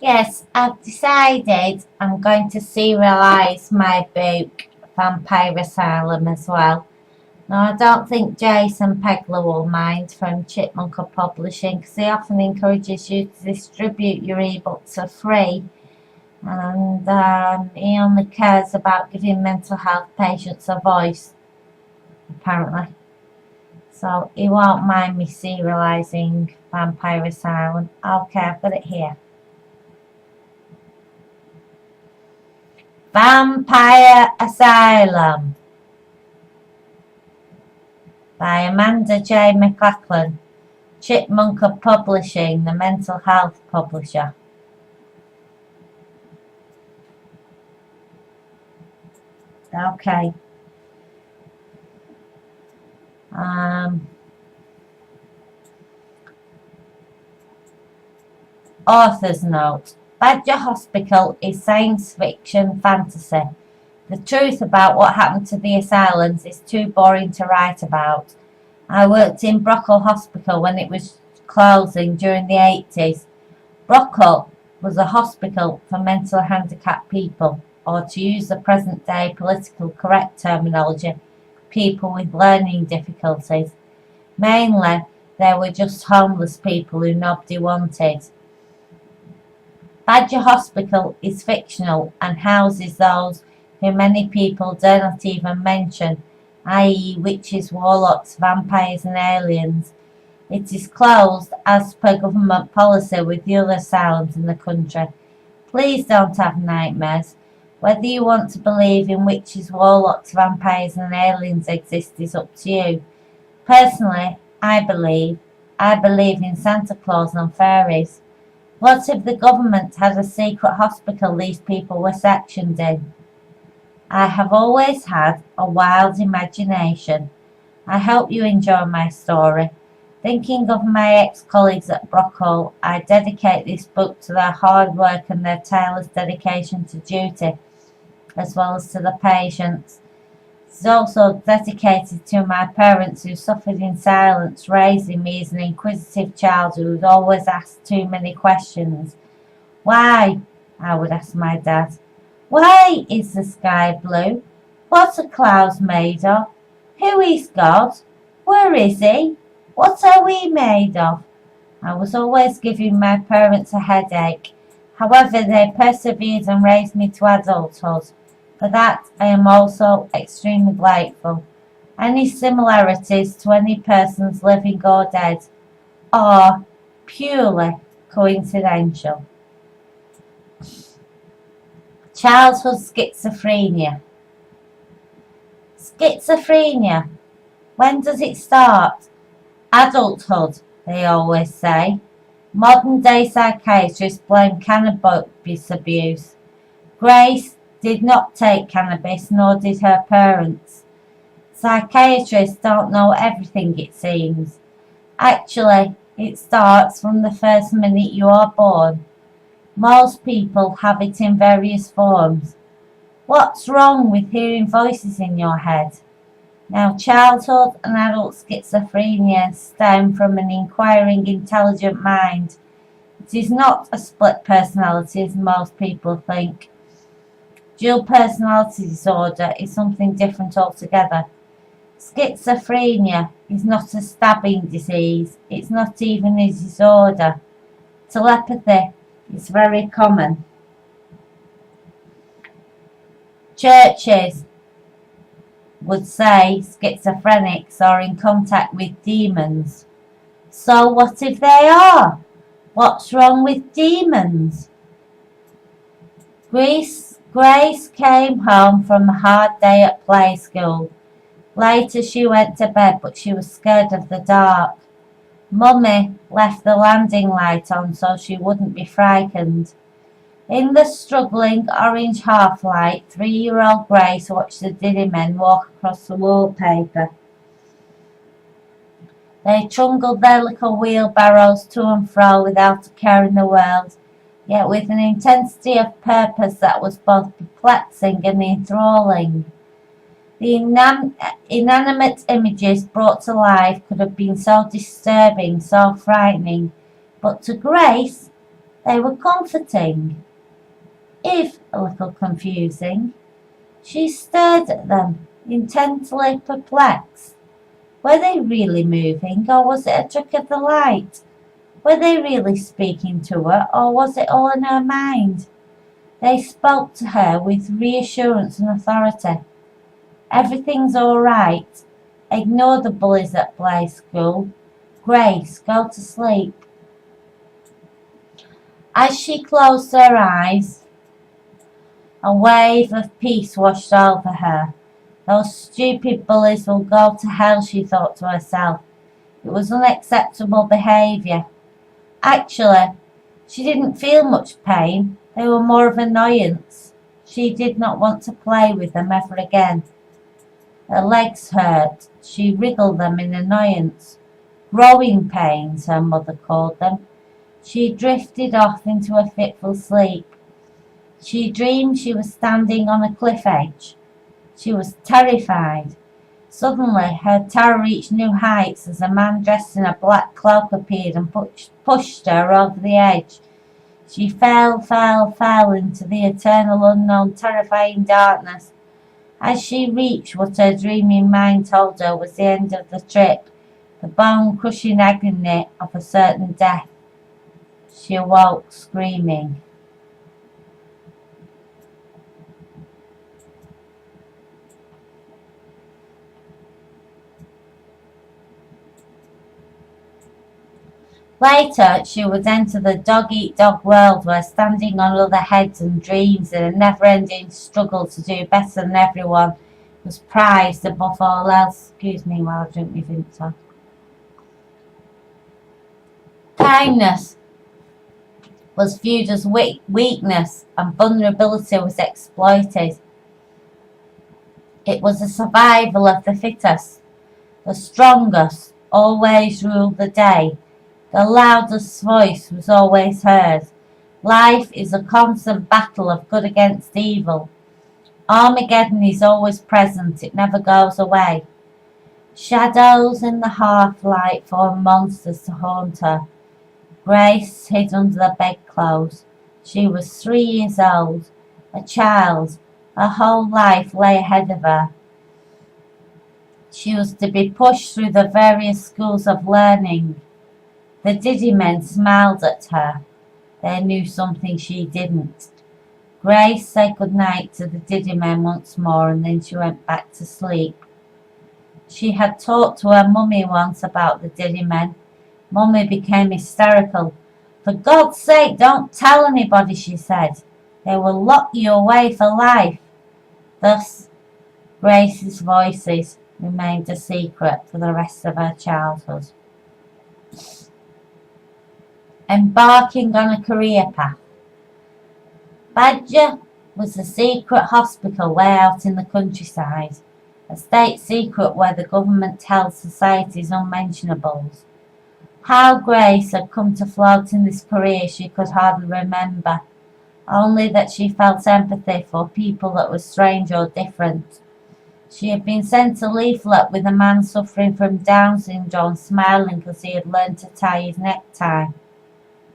Yes, I've decided I'm going to serialise my book, Vampire Asylum, as well. Now, I don't think Jason Pegler will mind from Chipmunker Publishing because he often encourages you to distribute your ebooks for free, and he only cares about giving mental health patients a voice, apparently. So he won't mind me serialising Vampire Asylum. Okay, I've got it here. Vampire Asylum by Amanda J. McLachlan, Chipmunker Publishing, the mental health publisher. Okay. Author's note. Badger Hospital is science fiction fantasy. The truth about what happened to the asylums is too boring to write about. I worked in Brockle Hospital when it was closing during the 80s. Brockle was a hospital for mental handicapped people, or to use the present day political correct terminology, people with learning difficulties. Mainly, they were just homeless people who nobody wanted. Badger Hospital is fictional and houses those who many people dare not even mention, i.e. witches, warlocks, vampires and aliens. It is closed as per government policy with the other asylums in the country. Please don't have nightmares. Whether you want to believe in witches, warlocks, vampires and aliens exist is up to you. Personally, I believe in Santa Claus and fairies. What if the government had a secret hospital these people were sectioned in? I have always had a wild imagination. I hope you enjoy my story. Thinking of my ex-colleagues at Brockle, I dedicate this book to their hard work and their tireless dedication to duty, as well as to the patients. It is also dedicated to my parents who suffered in silence, raising me as an inquisitive child who would always ask too many questions. Why? I would ask my dad. Why is the sky blue? What are clouds made of? Who is God? Where is he? What are we made of? I was always giving my parents a headache. However, they persevered and raised me to adulthood. For that, I am also extremely grateful. Any similarities to any persons living or dead are purely coincidental. Childhood schizophrenia. Schizophrenia. When does it start? Adulthood, they always say. Modern-day psychiatrists blame cannabis abuse. Grace did not take cannabis, nor did her parents. Psychiatrists don't know everything, it seems. Actually, it starts from the first minute you are born. Most people have it in various forms. What's wrong with hearing voices in your head? Now, childhood and adult schizophrenia stem from an inquiring, intelligent mind. It is not a split personality as most people think. Dual personality disorder is something different altogether. Schizophrenia is not a stabbing disease. It's not even a disorder. Telepathy is very common. Churches would say schizophrenics are in contact with demons. So what if they are? What's wrong with demons? Grace came home from a hard day at play school. Later she went to bed, but she was scared of the dark. Mummy left the landing light on so she wouldn't be frightened. In the struggling orange half-light, 3-year-old Grace watched the Diddy men walk across the wallpaper. They trundled their little wheelbarrows to and fro without a care in the world, yet with an intensity of purpose that was both perplexing and enthralling. The inanimate images brought to life could have been so disturbing, so frightening, but to Grace, They were comforting, if a little confusing. She stared at them, intently perplexed. Were they really moving, or was it a trick of the light? Were they really speaking to her, or was it all in her mind? They spoke to her with reassurance and authority. Everything's all right. Ignore the bullies at play school. Grace, go to sleep. As she closed her eyes, a wave of peace washed over her. Those stupid bullies will go to hell, she thought to herself. It was unacceptable behaviour. Actually, she didn't feel much pain. They were more of annoyance. She did not want to play with them ever again. Her legs hurt. She wriggled them in annoyance. Growing pains, her mother called them. She drifted off into a fitful sleep. She dreamed she was standing on a cliff edge. She was terrified. Suddenly, her terror reached new heights as a man dressed in a black cloak appeared and pushed her over the edge. She fell into the eternal unknown, terrifying darkness. As she reached what her dreaming mind told her was the end of the trip, the bone-crushing agony of a certain death, she awoke screaming. Later, she would enter the dog-eat-dog world where standing on other heads and dreams in a never-ending struggle to do better than everyone was prized above all else. Excuse me while I drink my Vimto. Kindness was viewed as weakness and vulnerability was exploited. It was a survival of the fittest. The strongest always ruled the day. The loudest voice was always heard. Life is a constant battle of good against evil. Armageddon is always present, it never goes away. Shadows in the half-light formed monsters to haunt her. Grace hid under the bedclothes. She was 3 years old, a child. Her whole life lay ahead of her. She was to be pushed through the various schools of learning. The Diddy men smiled at her. They knew something she didn't. Grace said goodnight to the Diddy men once more and then she went back to sleep. She had talked to her mummy once about the Diddy men. Mummy became hysterical. For God's sake, don't tell anybody, she said. They will lock you away for life. Thus, Grace's voices remained a secret for the rest of her childhood. Embarking on a career path. Badger was a secret hospital way out in the countryside, a state secret where the government held society's unmentionables. How Grace had come to float in this career she could hardly remember, only that she felt empathy for people that were strange or different. She had been sent a leaflet with a man suffering from Down syndrome smiling because he had learned to tie his necktie.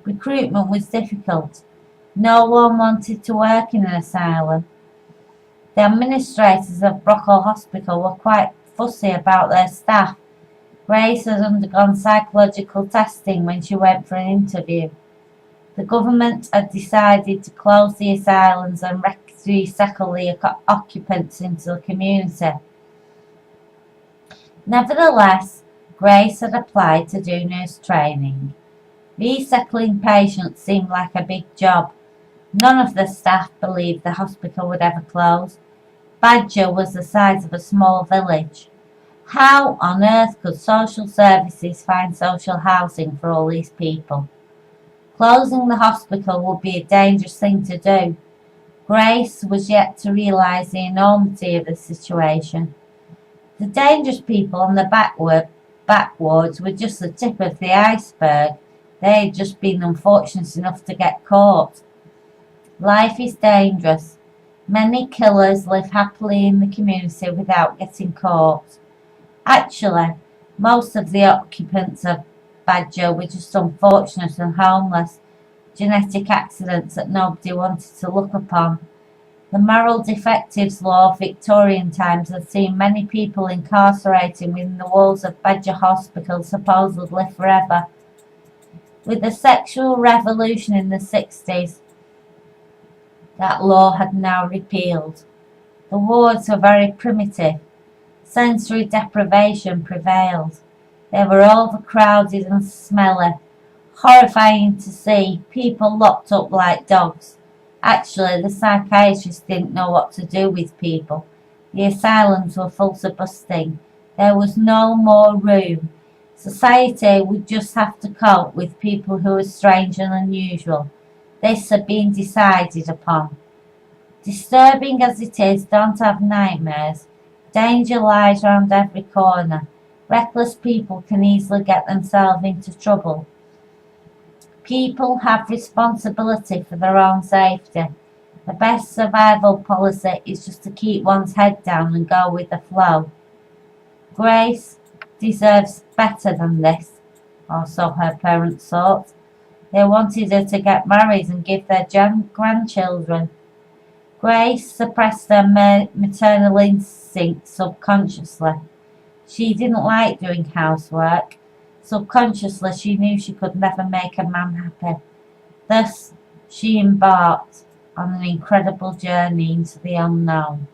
Recruitment was difficult. No one wanted to work in an asylum. The administrators of Brockle Hospital were quite fussy about their staff. Grace had undergone psychological testing when she went for an interview. The government had decided to close the asylums and resettle the occupants into the community. Nevertheless, Grace had applied to do nurse training. Resettling patients seemed like a big job. None of the staff believed the hospital would ever close. Badger was the size of a small village. How on earth could social services find social housing for all these people? Closing the hospital would be a dangerous thing to do. Grace was yet to realise the enormity of the situation. The dangerous people on the back wards were just the tip of the iceberg. They had just been unfortunate enough to get caught. Life is dangerous. Many killers live happily in the community without getting caught. Actually, most of the occupants of Badger were just unfortunate and homeless. genetic accidents that nobody wanted to look upon. The moral defectives law of Victorian times had seen many people incarcerated within the walls of Badger Hospital supposedly forever. With the sexual revolution in the 60s, that law had now repealed. The wards were very primitive. Sensory deprivation prevailed. They were overcrowded and smelly. Horrifying to see, people locked up like dogs. Actually, the psychiatrists didn't know what to do with people. The asylums were full to busting. There was no more room. Society would just have to cope with people who were strange and unusual. This had been decided upon. Disturbing as it is, don't have nightmares. Danger lies round every corner. Reckless people can easily get themselves into trouble. People have responsibility for their own safety. The best survival policy is just to keep one's head down and go with the flow. Grace deserves better than this, or so her parents thought. They wanted her to get married and give their grandchildren. Grace suppressed her maternal instinct subconsciously. She didn't like doing housework. Subconsciously, she knew she could never make a man happy. Thus, she embarked on an incredible journey into the unknown.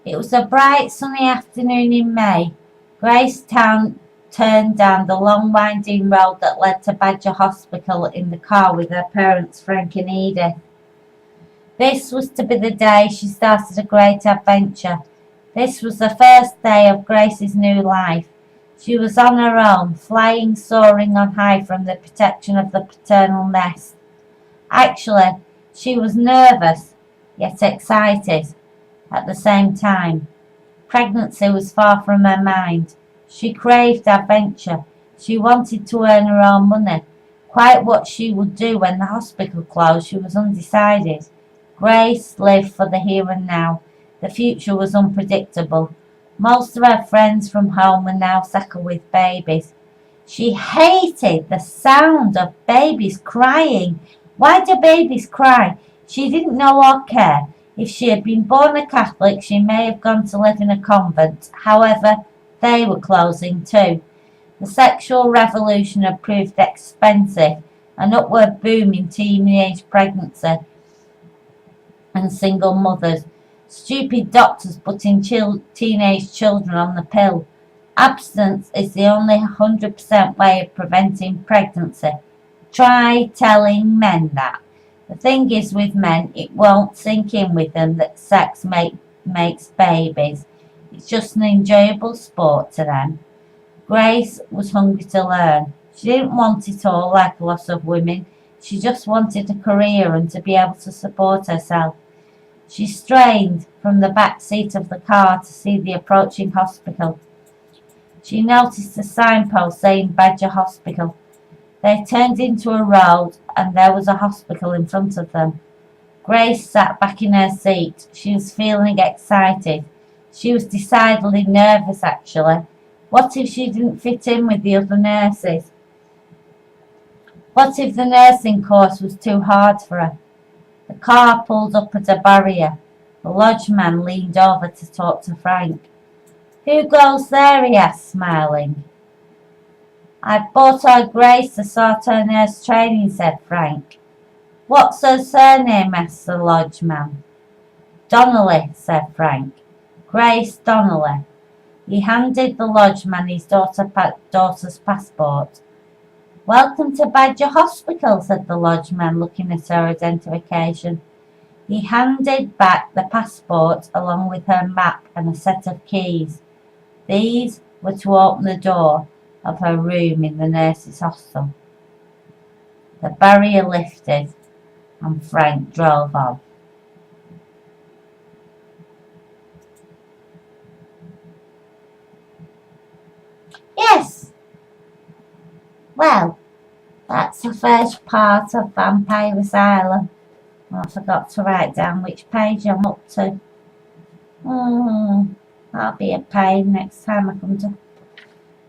It was a bright, sunny afternoon in May. Grace turned down the long, winding road that led to Badger Hospital in the car with her parents, Frank and Edith. This was to be the day she started a great adventure. This was the first day of Grace's new life. She was on her own, flying, soaring on high from the protection of the paternal nest. Actually, she was nervous, yet excited at the same time. Pregnancy was far from her mind. She craved adventure. She wanted to earn her own money. Quite what she would do when the hospital closed, she was undecided. Grace lived for the here and now. The future was unpredictable. Most of her friends from home were now settled with babies. She hated the sound of babies crying. Why do babies cry? She didn't know or care. If she had been born a Catholic, she may have gone to live in a convent. However, they were closing too. The sexual revolution had proved expensive, an upward boom in teenage pregnancy and single mothers. Stupid doctors putting teenage children on the pill. Abstinence is the only 100% way of preventing pregnancy. Try telling men that. The thing is with men, it won't sink in with them that sex makes babies. It's just an enjoyable sport to them. Grace was hungry to learn. She didn't want it all like a lot of women. She just wanted a career and to be able to support herself. She strained from the back seat of the car to see the approaching hospital. She noticed a signpost saying Badger Hospital. They turned into a road and there was a hospital in front of them. Grace sat back in her seat. She was feeling excited. She was decidedly nervous, actually. What if she didn't fit in with the other nurses? What if the nursing course was too hard for her? The car pulled up at a barrier. The lodge man leaned over to talk to Frank. "Who goes there?" he asked, smiling. "I've bought her Grace to sort her nurse training," said Frank. "What's her surname?" asked the lodge man. "Donnelly," said Frank. "Grace Donnelly." He handed the lodge man his daughter's passport. "Welcome to Badger Hospital," said the lodge man, looking at her identification. He handed back the passport along with her map and a set of keys. These were to open the door of her room in the nurses' hostel. The barrier lifted and Frank drove on. Yes! Well, that's the first part of Vampire Asylum. I forgot to write down which page I'm up to. That'll be a pain next time I come to...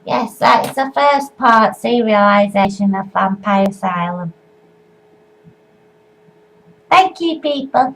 Yes, that is the first part, serialisation of Vampire Asylum. Thank you, people.